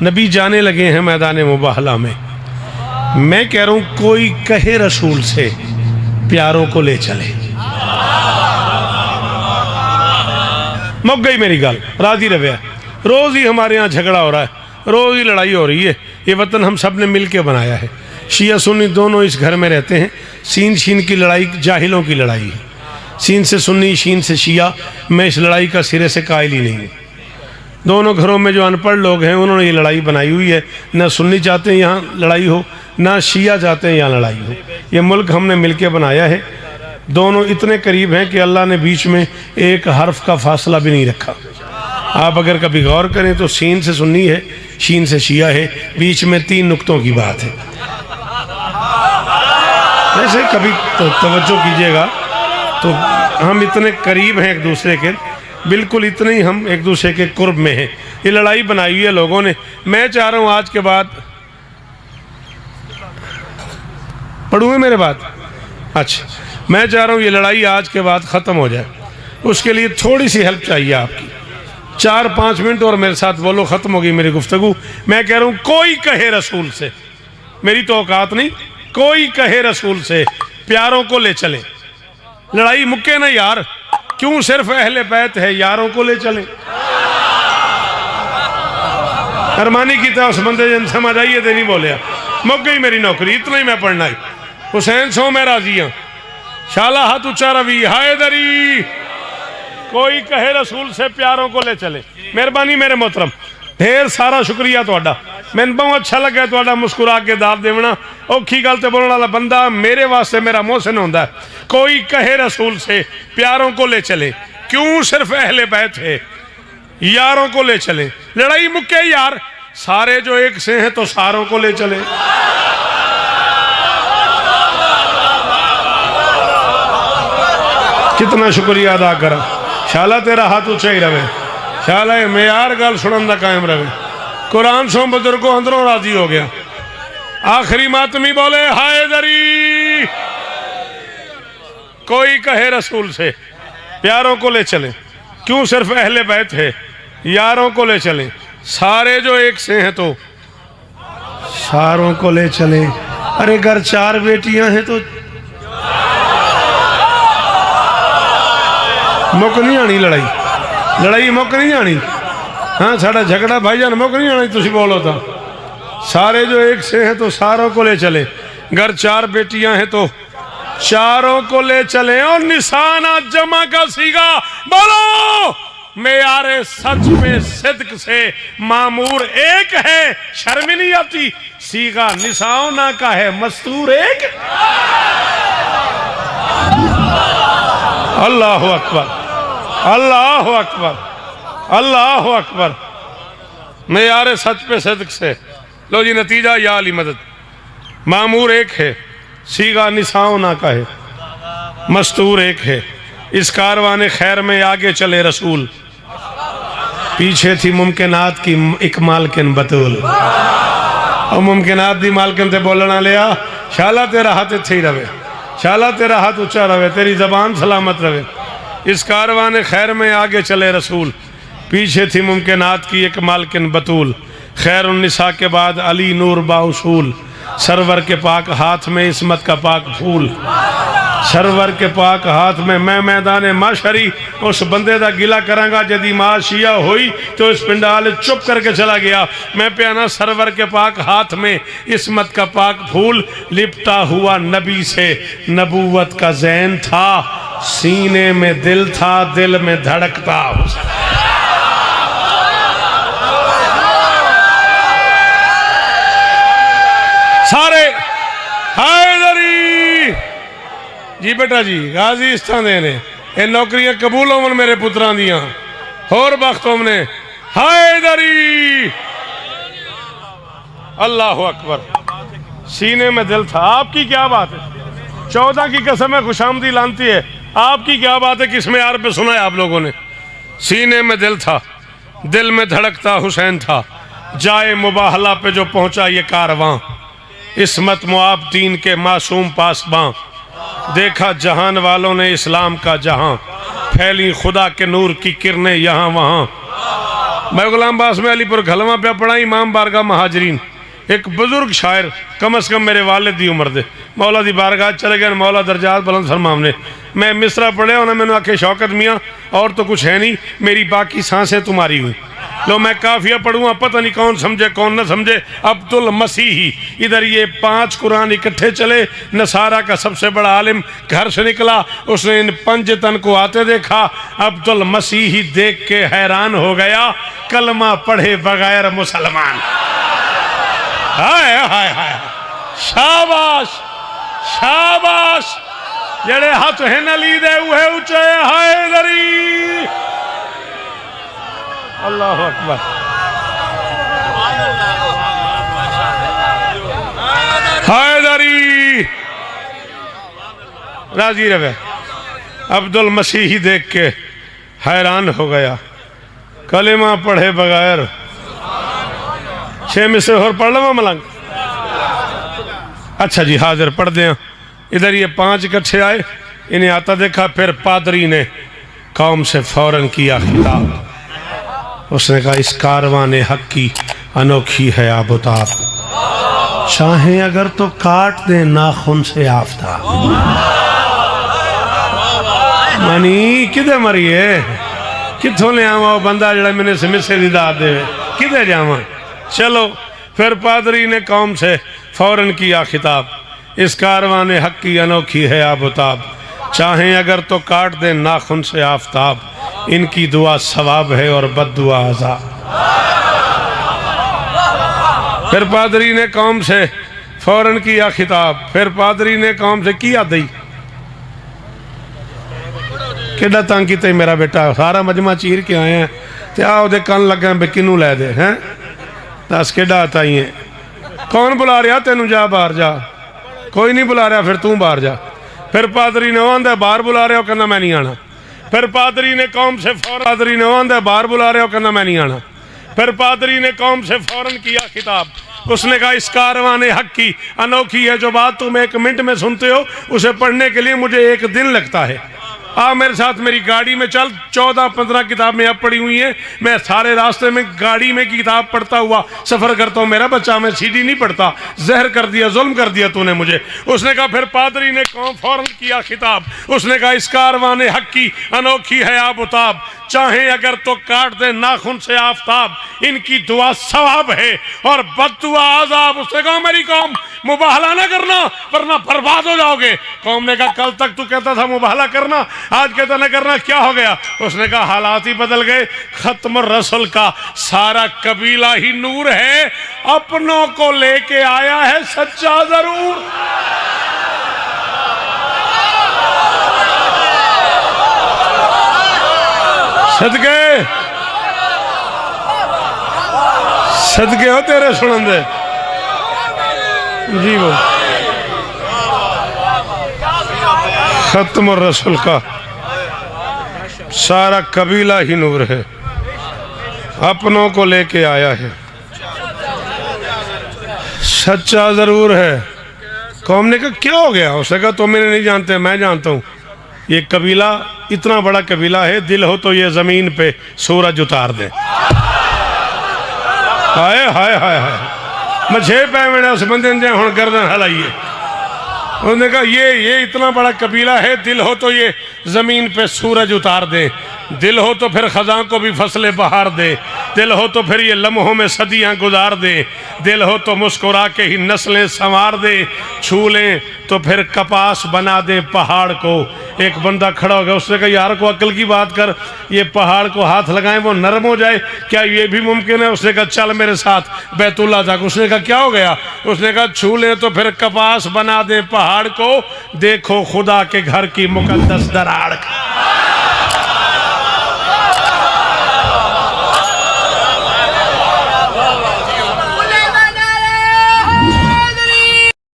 نبی جانے لگے ہیں میدان مباہلہ میں. میں کہہ رہا ہوں کوئی کہے رسول سے پیاروں کو لے چلے. مک گئی میری گل. راضی رویا. روز ہی ہمارے ہاں جھگڑا ہو رہا ہے, روز ہی لڑائی ہو رہی ہے. یہ وطن ہم سب نے مل کے بنایا ہے. شیعہ سنی دونوں اس گھر میں رہتے ہیں. سین شین کی لڑائی جاہلوں کی لڑائی ہے. سین سے سنی, شین سے شیعہ. میں اس لڑائی کا سرے سے قائل ہی نہیں ہوں. دونوں گھروں میں جو ان پڑھ لوگ ہیں انہوں نے یہ لڑائی بنائی ہوئی ہے. نہ سنی چاہتے ہیں یہاں لڑائی ہو, نہ شیعہ چاہتے ہیں یہاں لڑائی ہو. یہ ملک ہم نے مل کے بنایا ہے. دونوں اتنے قریب ہیں کہ اللہ نے بیچ میں ایک حرف کا فاصلہ بھی نہیں رکھا. آپ اگر کبھی غور کریں تو سین سے سنی ہے, شین سے شیعہ ہے, بیچ میں 3 نقطوں کی بات ہے. ایسے کبھی توجہ کیجئے گا تو ہم اتنے قریب ہیں ایک دوسرے کے, بالکل اتنے ہی ہم ایک دوسرے کے قرب میں ہیں. یہ لڑائی بنائی ہوئی ہے لوگوں نے. میں چاہ رہا ہوں آج کے بعد پڑھوں گے میرے بات. اچھا, میں چاہ رہا ہوں یہ لڑائی آج کے بعد ختم ہو جائے. اس کے لیے تھوڑی سی ہیلپ چاہیے آپ کی. 4-5 منٹ اور میرے ساتھ بولو, ختم ہوگی میری گفتگو. میں کہہ رہا ہوں کوئی کہے رسول سے, میری تو اوقات نہیں, کوئی کہے رسول سے پیاروں کو لے چلے. لڑائی مکے نا یار, کیوں صرف اہل بیت ہے, یاروں کو لے چلیں. ارمانی کی تھا اس بندے جن سمجھ آئیے دے نہیں بولیا. مک گئی میری نوکری, اتنا ہی میں پڑھنا ہے. حسین سو میں راضی ہوں. شالا ہاتھ اچھا روی حیدری. کوئی کہے رسول سے پیاروں کو لے چلے. مہربانی میرے محترم, ڈھیر سارا شکریہ تہاڈا. مینوں بہت اچھا لگا تہاڈا مسکرا کے داد دیونا. اوکھی گل تے بولن والا بندہ میرے واسطے میرا محسن ہوندا ہے. کوئی کہے رسول سے پیاروں کو لے چلے, کیوں صرف اہل بیت ہے, یاروں کو لے چلے. لڑائی مکے یار, سارے جو ایک سے ہیں تو ساروں کو لے چلے. کتنا شکریہ ادا کرا. شالا تیرا ہاتھ اچھا ہی رہے, شالا معیار گل سنن دا قائم رہے. قرآن سو بزرگوں اندروں راضی ہو گیا. آخری ماتمی بولے حیدری. کوئی کہے رسول سے پیاروں کو لے چلے, کیوں صرف اہل بیت ہے, یاروں کو لے چلیں. سارے جو ایک سے ہیں تو ساروں کو لے چلیں. ارے گھر 4 بیٹیاں ہیں تو مک نہیں آنی لڑائی. لڑائی مک نہیں آنی. ہاں ساڑھا جھگڑا بھائی جان مک نہیں آنی. تسی بولو تھا سارے جو ایک سے ہیں تو ساروں کو لے چلے. گھر 4 بیٹیاں ہیں تو چاروں کو لے چلیں. اور نسانہ جمع کا سیگا بولو. معیار سچ میں صدق سے معمور ایک ہے, شرم نہیں آتی. سیگا نساؤنا کا ہے, مستور ایک. اللہ اکبر, اللہ اکبر, اللہ اکبر. معیار سچ پہ صدق سے. لو جی نتیجہ یا علی مدد. معمور ایک ہے, سیگا نساؤنا کا ہے, مستور ایک ہے. اس کاروان خیر میں آگے چلے رسول, پیچھے تھی ممکنات کی ایک مالکن بطول. اور ممکنات دی مالکن تے بولنا لیا. شالا تیرا ہاتھ اتھے ہی رہے, شالا تیرا ہاتھ اچھا رہے, تیری زبان سلامت رہے. اس کاروان خیر میں آگے چلے رسول, پیچھے تھی ممکنات کی ایک مالکن بطول. خیر النساء کے بعد علی نور با اصول. سرور کے پاک ہاتھ میں عصمت کا پاک پھول. سرور کے پاک ہاتھ میں میدان معاشری اس بندے دا گلہ کرانگا جدی ماں شیعہ ہوئی تو اس پنڈال چپ کر کے چلا گیا. میں پیانا سرور کے پاک ہاتھ میں عصمت کا پاک پھول. لپٹا ہوا نبی سے نبوت کا زین تھا, سینے میں دل تھا, دل میں دھڑکتا. سارے حیدری جی بیٹا جی غازی استان دینے اے نوکریاں قبول ہوں میرے پتران دیاں اور بخت ہوں نے. حیدری اللہ اکبر. سینے میں دل تھا. آپ کی کیا بات ہے, 14 کی قسم ہے خوش آمدی لانتی ہے. آپ کی کیا بات ہے, کس معیار پہ سنا ہے آپ لوگوں نے. سینے میں دل تھا, دل میں دھڑکتا حسین تھا. جائے مباہلہ پہ جو پہنچا یہ کارواں, عصمت معاب دین کے معصوم پاسباں. دیکھا جہان والوں نے اسلام کا جہاں, پھیلی خدا کے نور کی کرنیں یہاں وہاں. میں غلام باس میں علی پر گھلواں پہ پڑھا امام بارگاہ مہاجرین ایک بزرگ شاعر کم از کم میرے والد دی عمر دے مولا دی بارگاہ چلے گئے مولا درجات بلند فرمام نے میں مصرع پڑھے انہیں میں نے آکھے شوکت میاں اور تو کچھ ہے نہیں میری باقی سانسیں تمہاری ہوئی لو میں کافیہ پڑھوں پتہ نہیں کون سمجھے کون نہ سمجھے عبد المسیحی ادھر یہ 5 قرآن اکٹھے چلے نصارہ کا سب سے بڑا عالم گھر سے نکلا اس نے ان 5 تن کو آتے دیکھا عبد المسیحی دیکھ کے حیران ہو گیا کلمہ پڑھے بغیر مسلمان ہائے ہائے ہائے شاباش شاباش جڑے ہاتھ ہیں نلی دے اوہے اچھے حیدری اللہ اکبر حیدری راضی رہے عبد المسیحی دیکھ کے حیران ہو گیا کلمہ پڑھے بغیر 6 میں سے اور پڑھ لوں ملنگ اچھا جی حاضر پڑھ دیں ادھر یہ 5 اکٹھے آئے انہیں آتا دیکھا پھر پادری نے قوم سے فوراً کیا خطاب اس نے کہا اس کاروان حق کی انوکھی ہے آبتاب چاہیں اگر تو کاٹ دیں ناخن سے آفتاب منی کدھے مریے کتھوں لے آواں وہ بندہ جڑا میں نے سمسے دی داد دے کدھے جاواں چلو پھر پادری نے قوم سے فوراً کیا خطاب اس کاروان حق کی انوکھی ہے آبتاب چاہیں اگر تو کاٹ دیں ناخن سے آفتاب ان کی دعا ثواب ہے اور بد دعا عذاب پھر پادری نے قوم سے فوراً کیا خطاب پھر پادری نے قوم سے کیا دئی کیڑا تنگ کیتے میرا بیٹا سارا مجمع چیر کے آئے ہیں تے آؤ دے کان لگا ہیں بے کنوں لے دے ہیں دس کیڑا آتا ہی ہیں کون بلا رہا تینوں جا باہر جا کوئی نہیں بلا رہا پھر توں باہر جا پھر پادری نے آندہ باہر بلا رہا ہو کہنا میں نہیں آنا پھر پادری نے قوم سے فوراً پادری نے آندہ باہر بلا رہا ہو کہنا میں نہیں آنا پھر پادری نے قوم سے فوراً کیا خطاب اس نے کہا اس کاروان حق کی انوکھی ہے جو بات تم 1 منٹ میں سنتے ہو اسے پڑھنے کے لیے مجھے 1 دن لگتا ہے میرے ساتھ میری گاڑی میں چل 14-15 کتابیں اب پڑھی ہوئی ہیں میں سارے راستے میں گاڑی میں کتاب پڑھتا ہوا سفر کرتا ہوں میرا بچہ میں CD نہیں پڑھتا زہر کر دیا ظلم کر دیا تو نے مجھے اس نے کہا پھر پادری نے قوم فوراً کیا خطاب اس نے کہا اس کاروان حق کی انوکھی ہے آبتاب چاہیں اگر تو کاٹ دے ناخن سے آفتاب ان کی دعا ثواب ہے اور بد دعا عذاب اس نے کہا میری قوم مباہلہ نہ کرنا ورنہ برباد ہو جاؤ گے قوم نے کہا کل تک تو کہتا تھا مباہلہ کرنا آج کہتا نہ کرنا کیا ہو گیا اس نے کہا حالات ہی بدل گئے ختم الرسل کا سارا قبیلہ ہی نور ہے اپنوں کو لے کے آیا ہے سچا ضرور صدقے ہو تیرے سنندے جی وہ ختم الرسل کا سارا قبیلہ ہی نور ہے اپنوں کو لے کے آیا ہے سچا ضرور ہے قوم نے کہا کیا ہو گیا اس نے کہا تم انہیں نہیں جانتے میں جانتا ہوں یہ قبیلہ اتنا بڑا قبیلہ ہے دل ہو تو یہ زمین پہ سورج اتار دے ہائے ہائے ہائے ہائے میں 6 پہ میں نے اس بندے نے ہون گردن ہلائیے انہوں نے کہا یہ اتنا بڑا قبیلہ ہے دل ہو تو یہ زمین پہ سورج اتار دے دل ہو تو پھر خزاں کو بھی فصل بہار دے دل ہو تو پھر یہ لمحوں میں صدیاں گزار دے دل ہو تو مسکرا کے ہی نسلیں سنوار دے چھو لیں تو پھر کپاس بنا دیں پہاڑ کو ایک بندہ کھڑا ہو گیا اس نے کہا یار کو عقل کی بات کر یہ پہاڑ کو ہاتھ لگائیں وہ نرم ہو جائے کیا یہ بھی ممکن ہے اس نے کہا چل میرے ساتھ بیت اللہ تک اس نے کہا کیا ہو گیا اس نے کہا چھو لیں تو پھر کپاس بنا دیں پہاڑ کو دیکھو خدا کے گھر کی مقدس دراڑ